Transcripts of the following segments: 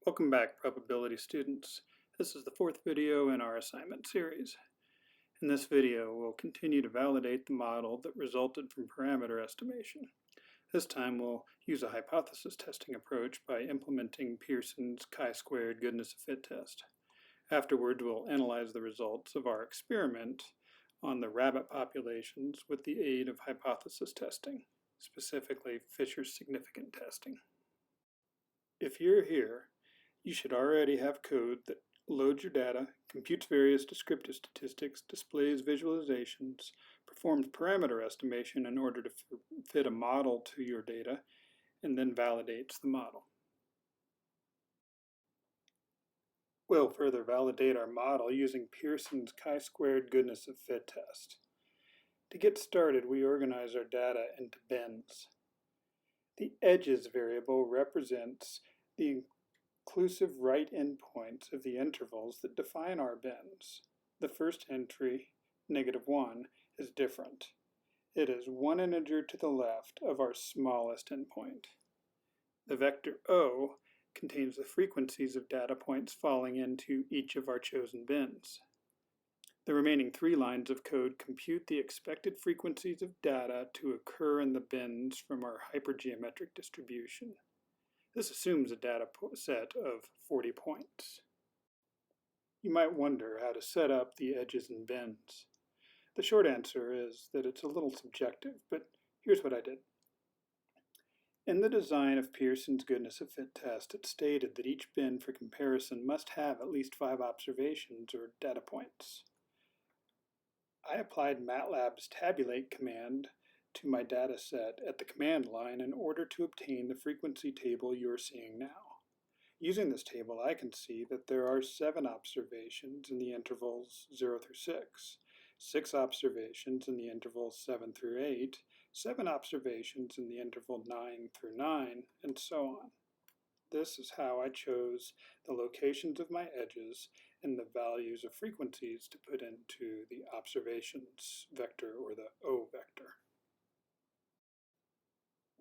Welcome back, probability students. This is the fourth video in our assignment series. In this video, we'll continue to validate the model that resulted from parameter estimation. This time we'll use a hypothesis testing approach by implementing Pearson's chi-squared goodness of fit test. Afterwards, we'll analyze the results of our experiment on the rabbit populations with the aid of hypothesis testing, specifically Fisher's significant testing. If you're here, you should already have code that loads your data, computes various descriptive statistics, displays visualizations, performs parameter estimation in order to fit a model to your data, and then validates the model. We'll further validate our model using Pearson's chi-squared goodness of fit test. To get started, we organize our data into bins. The edges variable represents the inclusive right endpoints of the intervals that define our bins. The first entry, -1, is different. It is one integer to the left of our smallest endpoint. The vector O contains the frequencies of data points falling into each of our chosen bins. The remaining 3 lines of code compute the expected frequencies of data to occur in the bins from our hypergeometric distribution. This assumes a data set of 40 points. You might wonder how to set up the edges and bins. The short answer is that it's a little subjective, but here's what I did. In the design of Pearson's goodness of fit test, it stated that each bin for comparison must have at least 5 observations or data points. I applied MATLAB's tabulate command to my data set at the command line in order to obtain the frequency table you're seeing now. Using this table, I can see that there are 7 observations in the intervals 0 through 6, 6 observations in the intervals 7 through 8, 7 observations in the interval 9 through 9, and so on. This is how I chose the locations of my edges and the values of frequencies to put into the observations vector or the O vector.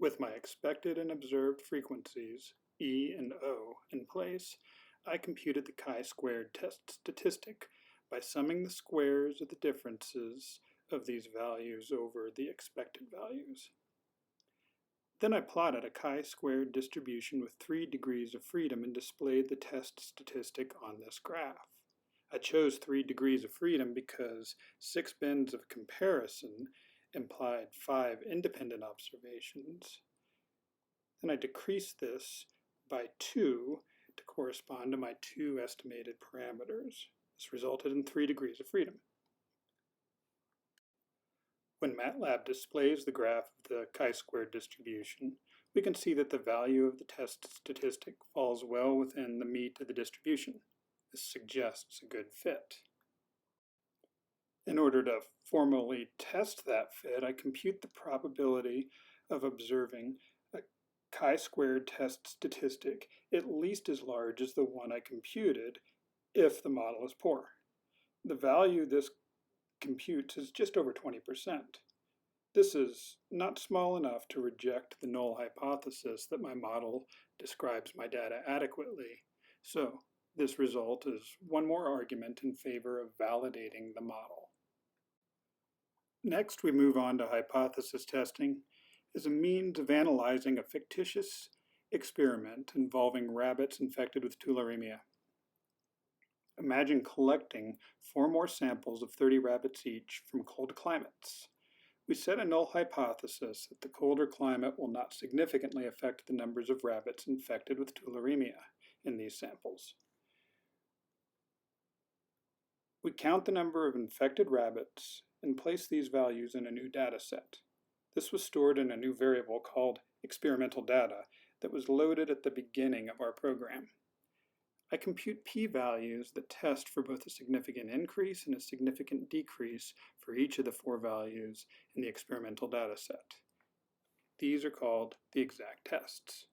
With my expected and observed frequencies, E and O, in place, I computed the chi-squared test statistic by summing the squares of the differences of these values over the expected values. Then I plotted a chi-squared distribution with 3 degrees of freedom and displayed the test statistic on this graph. I chose 3 degrees of freedom because 6 bins of comparison implied 5 independent observations. Then I decreased this by 2 to correspond to my 2 estimated parameters. This resulted in 3 degrees of freedom. When MATLAB displays the graph of the chi-squared distribution, we can see that the value of the test statistic falls well within the meat of the distribution. This suggests a good fit. In order to formally test that fit, I compute the probability of observing a chi-squared test statistic at least as large as the one I computed if the model is poor. The value this computes is just over 20%. This is not small enough to reject the null hypothesis that my model describes my data adequately. So this result is one more argument in favor of validating the model. Next, we move on to hypothesis testing as a means of analyzing a fictitious experiment involving rabbits infected with tularemia. Imagine collecting 4 more samples of 30 rabbits each from cold climates. We set a null hypothesis that the colder climate will not significantly affect the numbers of rabbits infected with tularemia in these samples. We count the number of infected rabbits and place these values in a new data set. This was stored in a new variable called experimental data that was loaded at the beginning of our program. I compute p-values that test for both a significant increase and a significant decrease for each of the 4 values in the experimental data set. These are called the exact tests.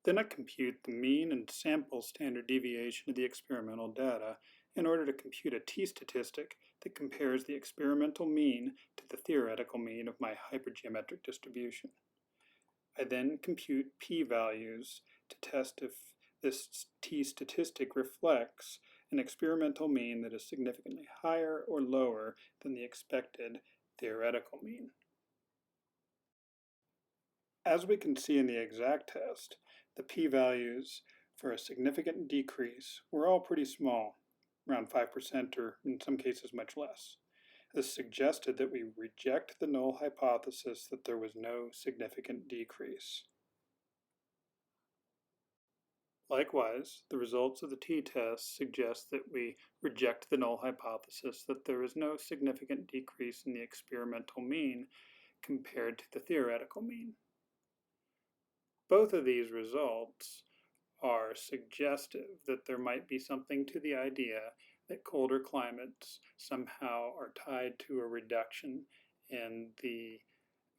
Then I compute the mean and sample standard deviation of the experimental data in order to compute a t-statistic that compares the experimental mean to the theoretical mean of my hypergeometric distribution. I then compute p-values to test if this t-statistic reflects an experimental mean that is significantly higher or lower than the expected theoretical mean. As we can see in the exact test, the p-values for a significant decrease were all pretty small, around 5% or in some cases much less. This suggested that we reject the null hypothesis that there was no significant decrease. Likewise, the results of the t-test suggest that we reject the null hypothesis that there is no significant decrease in the experimental mean compared to the theoretical mean. Both of these results are suggestive that there might be something to the idea that colder climates somehow are tied to a reduction in the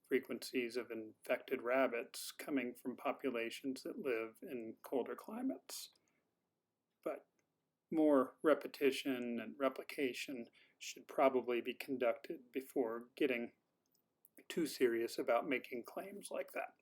frequencies of infected rabbits coming from populations that live in colder climates. But more repetition and replication should probably be conducted before getting too serious about making claims like that.